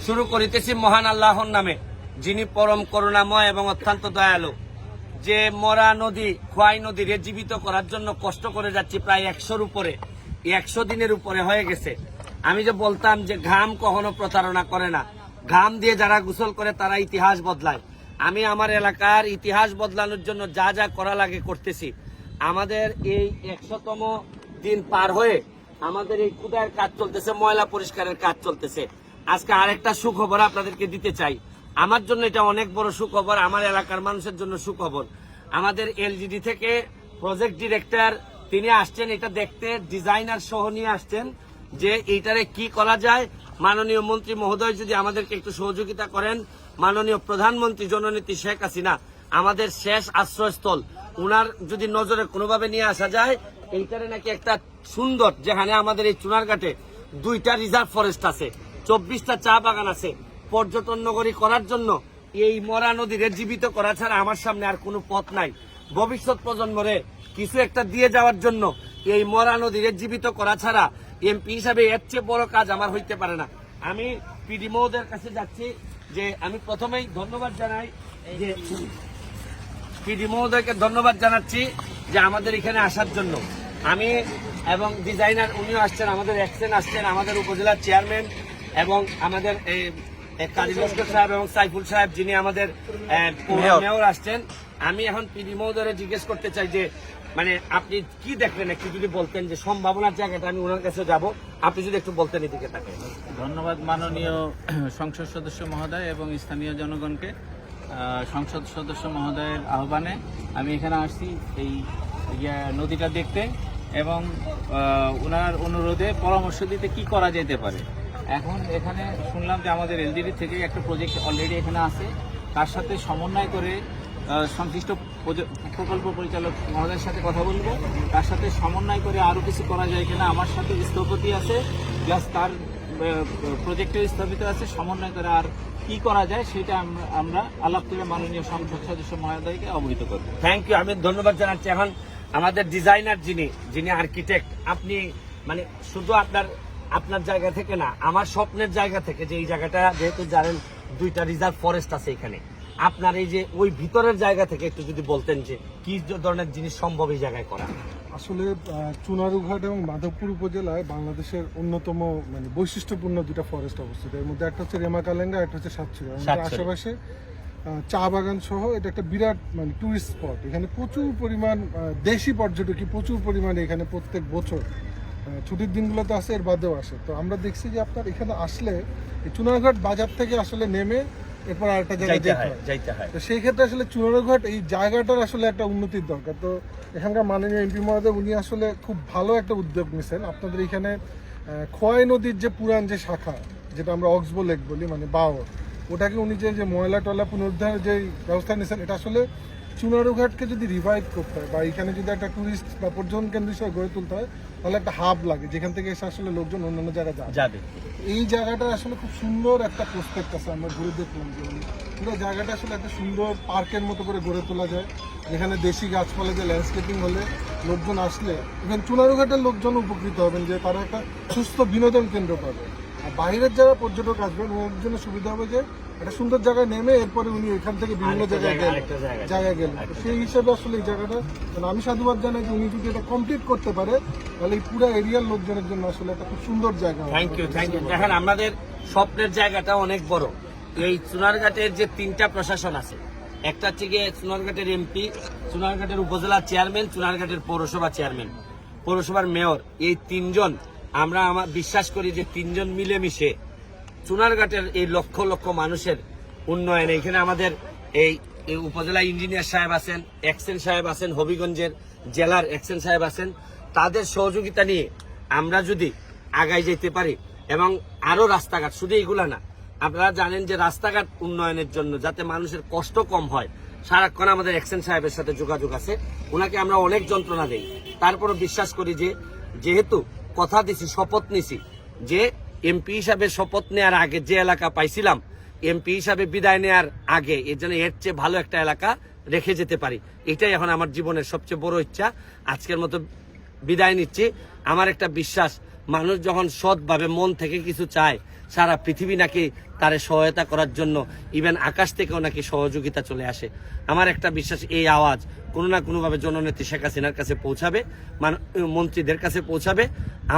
শুরু করিতেছি মহান আল্লাহর নামে, যিনি পরম করুণাময় এবং অত্যন্ত দয়ালু। যে মরা নদী, খোয়াই নদীর জীবিত করার জন্য কষ্ট করে যাচ্ছি প্রায় 100-র উপরে, 100 দিনের উপরে হয়ে গেছে। আমি যে বলতাম যে ঘাম কখনো প্রতারণা করে না, ঘাম দিয়ে যারা গোসল করে তারা ইতিহাস বদলায়। আমি আমার এলাকার ইতিহাস বদলানোর জন্য যা যা করা লাগে করতেছি। আমাদের এই 100তম দিন পার হয়ে আমাদের এই কুদায়ের কাজ চলতেছে, ময়লা পরিষ্কারের কাজ চলতেছে। আজকে আরেকটা সুখবর আপনাদেরকে দিতে চাই। আমার জন্য এটা অনেক বড় সুখবর, আমার এলাকার মানুষের জন্য সুখবর। আমাদের এলজিডি থেকে প্রজেক্ট ডিরেক্টর তিনি আসছেন এটা দেখতে, ডিজাইনার সহ নিয়ে আসছেন যে এইটারে কি করা যায়। মাননীয় মন্ত্রী মহোদয় যদি আমাদেরকে একটু সহযোগিতা করেন, মাননীয় প্রধানমন্ত্রী জননেত্রী শেখ হাসিনা আমাদের শেষ আশ্রয়স্থল, উনার যদি নজরে কোনোভাবে নিয়ে আসা যায়, এইটারে নাকি একটা সুন্দর, যেখানে আমাদের এই চুনারঘাটে 2টা রিজার্ভ ফরেস্ট আছে, 24টা চা বাগান আছে, পর্যটন নগরী করার জন্য এই মরা নদীর জীবিত করা ছাড়া আমার সামনে আর কোনো পথ নাই। ভবিষ্যৎ প্রজন্মরে কিছু একটা দিয়ে যাওয়ার জন্য এই মরা নদীর জীবিত করা ছাড়া এমপি হিসাবে এর চেয়ে বড় কাজ আমার হইতে পারে না। আমি পিডি মহোদয়ের কাছে যাচ্ছি, যে আমি প্রথমেই ধন্যবাদ জানাই, যে পিডি মহোদয়কে ধন্যবাদ জানাচ্ছি যে আমাদের এখানে আসার জন্য। আমি এবং ডিজাইনার উনিও আসছেন, আমাদের এক্সেন আসছেন, আমাদের উপজেলার চেয়ারম্যান এবং আমাদের কাজী লস্কর সাহেব এবং সাইফুল সাহেব যিনি আমাদের মেয়র আসছেন। আমি এখন পিডি মহোদয়ের জিজ্ঞেস করতে চাই যে মানে আপনি কি দেখলেন, একটু যদি বলতেন যে সম্ভাবনার জায়গাটা, আমি ওনার কাছে যাব, আপনি যদি একটু বলতেন এদিকে তাকে। ধন্যবাদ মাননীয় সংসদ সদস্য মহোদয় এবং স্থানীয় জনগণকে। সংসদ সদস্য মহোদয়ের আহ্বানে আমি এখানে আসছি এই নদীটা দেখতে এবং ওনার অনুরোধে পরামর্শ দিতে কি করা যেতে পারে। এখন এখানে শুনলাম যে আমাদের এলজিডি থেকে একটা প্রজেক্ট অলরেডি এখানে আছে, তার সাথে সমন্বয় করে সংশ্লিষ্ট প্রকল্প পরিচালক মহোদয়ের সাথে কথা বলবো, তার সাথে সমন্বয় করে আরও কিছু করা যায় কিনা। আমার সাথে স্থপতি আছে, প্লাস তার প্রজেক্টের স্থপিত আছে, সমন্বয় করে আর কি করা যায় সেটা আমরা আলাপ করে মাননীয় সংসদ সদস্য মহোদয়কে অবহিত করব। থ্যাংক ইউ, আমি ধন্যবাদ জানাচ্ছি। এখন আমাদের ডিজাইনার যিনি আর্কিটেক্ট, আপনি মানে শুধু আপনার জায়গা থেকে না, আমার স্বপ্নের জায়গা থেকে, যে এই জায়গাটা যেহেতু জানেন 2টা রিজার্ভ ফরেস্ট আছে এখানে, আপনার এই যে ওই ভিতরের জায়গা থেকে একটু যদি বলতেন যে কি ধরনের জিনিস সম্ভব এই জায়গায় করা। আসলে চুনারুঘাট এবং মাধবপুর উপজেলায় বাংলাদেশের অন্যতম মানে বৈশিষ্ট্যপূর্ণ 2টা ফরেস্ট অবস্থিত। এর মধ্যে একটা হচ্ছে রেমাকালেঙ্গা, একটা হচ্ছে সাতক্ষীরা। আশেপাশে চা বাগান সহ এটা একটা বিরাট মানে টুরিস্ট স্পট। এখানে প্রচুর পরিমাণ দেশি পর্যটকই প্রচুর পরিমাণে এখানে প্রত্যেক বছর ছুটির দিনগুলোতে আসে, এর বাদেও আসে। তো আমরা দেখছি যে আপনার এখানে আসলে এই চুনারঘাট বাজার থেকে আসলে নেমে এরপর আরেকটা জায়গায় যাইতে হয়। তো সেই ক্ষেত্রে আসলে চুনারঘাট এই জায়গাটার আসলে একটা উন্নতির দরকার। তো এখানকার মাননীয় এমপি মহোদয় উনি আসলে খুব ভালো একটা উদ্যোগ নিয়েছেন। আপনাদের এখানে খোয়াই নদীর যে পুরান যে শাখা, যেটা আমরা অক্সবো লেক বলি মানে বাওর, ওটাকে উনি যে ময়লা টয়লা পুনরুদ্ধারের যে ব্যবস্থা নিয়েছেন, এটা আসলে চুনারুঘাটকে যদি রিভাইভ করতে হয় বা এখানে যদি একটা টুরিস্ট বা পর্যটন কেন্দ্র হিসেবে গড়ে তুলতে হয়, তাহলে একটা হাব লাগে যেখান থেকে এসে আসলে লোকজন অন্যান্য জায়গায় যাবে। এই জায়গাটা আসলে খুব সুন্দর একটা প্রসপেক্ট আছে, আমরা ঘুরে দেখলাম যে পুরো জায়গাটা আসলে একটা সুন্দর পার্কের মতো করে গড়ে তোলা যায়, যেখানে দেশি গাছপালা যে ল্যান্ডস্কেপিং হলে লোকজন আসলে এখানে চুনারুঘাটের লোকজন উপকৃত হবেন, যে তারা একটা সুস্থ বিনোদন কেন্দ্র পাবে। আর বাইরের যারা পর্যটক আসবেন ওর জন্য সুবিধা হবে যে একটা সুন্দর জায়গায় নেমে এরপরে উনি এখান থেকে বিভিন্ন জায়গায় গেলেন। সেই হিসাবে আসলে এই জায়গাটা আমি সাধুবাদ জানাই যে উনি যদি এটা কমপ্লিট করতে পারে, তাহলে এই পুরো এরিয়ার লোকজনের জন্য আসলে একটা খুব সুন্দর জায়গা। Thank you. দেখেন আমাদের স্বপ্নের জায়গাটা অনেক বড়। এই চুনারঘাটের যে 3টা প্রশাসন আছে, একটা হচ্ছে গিয়ে চুনারঘাটের এমপি, চুনারঘাটের উপজেলা চেয়ারম্যান, চুনারঘাটের পৌরসভা চেয়ারম্যান, পৌরসভার মেয়র, এই 3জন আমরা বিশ্বাস করি যে 3জন মিলেমিশে চুনারঘাটের এই লক্ষ লক্ষ মানুষের উন্নয়নে, এখানে আমাদের এই উপজেলা ইঞ্জিনিয়ার সাহেব আছেন, এক্সেন সাহেব আছেন, হবিগঞ্জের জেলার এক্সেন সাহেব আছেন, তাদের সহযোগিতা নিয়ে আমরা যদি আগায় যেতে পারি এবং আরো রাস্তাঘাট, শুধু এগুলা না, আপনারা জানেন যে রাস্তাঘাট উন্নয়নের জন্য যাতে মানুষের কষ্ট কম হয়, সারাক্ষণ আমাদের এক্সেন সাহেবের সাথে যোগাযোগ আছে, ওনাকে আমরা অনেক যন্ত্রণা দেই। তারপরও বিশ্বাস করি যে যেহেতু কথা দিছি, শপথ নিছি যে এমপি হিসাবে শপথ নেওয়ার আগে যে এলাকা পাইছিলাম, এমপি হিসাবে বিদায় নেওয়ার আগে এর জন্য এর চেয়ে ভালো একটা এলাকা রেখে যেতে পারি। এটাই এখন আমার জীবনের সবচেয়ে বড় ইচ্ছা। আজকের মতো বিদায় নিচ্ছি। আমার একটা বিশ্বাস, মানুষ যখন সৎভাবে মন থেকে কিছু চায়, সারা পৃথিবী নাকি তার সহায়তা করার জন্য ইভেন আকাশ থেকেও নাকি সহযোগিতা চলে আসে। আমার একটা বিশ্বাস, এই আওয়াজ কোনো না কোনোভাবে জননেত্রী শেখ হাসিনার কাছে পৌঁছাবে, মন্ত্রীদের কাছে পৌঁছাবে।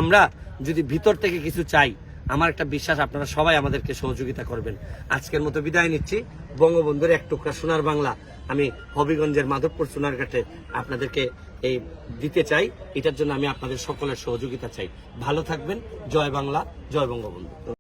আমরা যদি ভিতর থেকে কিছু চাই, আমার একটা বিশ্বাস আপনারা সবাই আমাদেরকে সহযোগিতা করবেন। আজকের মতো বিদায় নিচ্ছি। বঙ্গবন্ধুর এক টুকরা সোনার বাংলা আমি হবিগঞ্জের মাধবপুর সোনারঘাটে আপনাদেরকে এই দিতে চাই। এটার জন্য আমি আপনাদের সকলের সহযোগিতা চাই। ভালো থাকবেন। জয় বাংলা, জয় বঙ্গবন্ধু।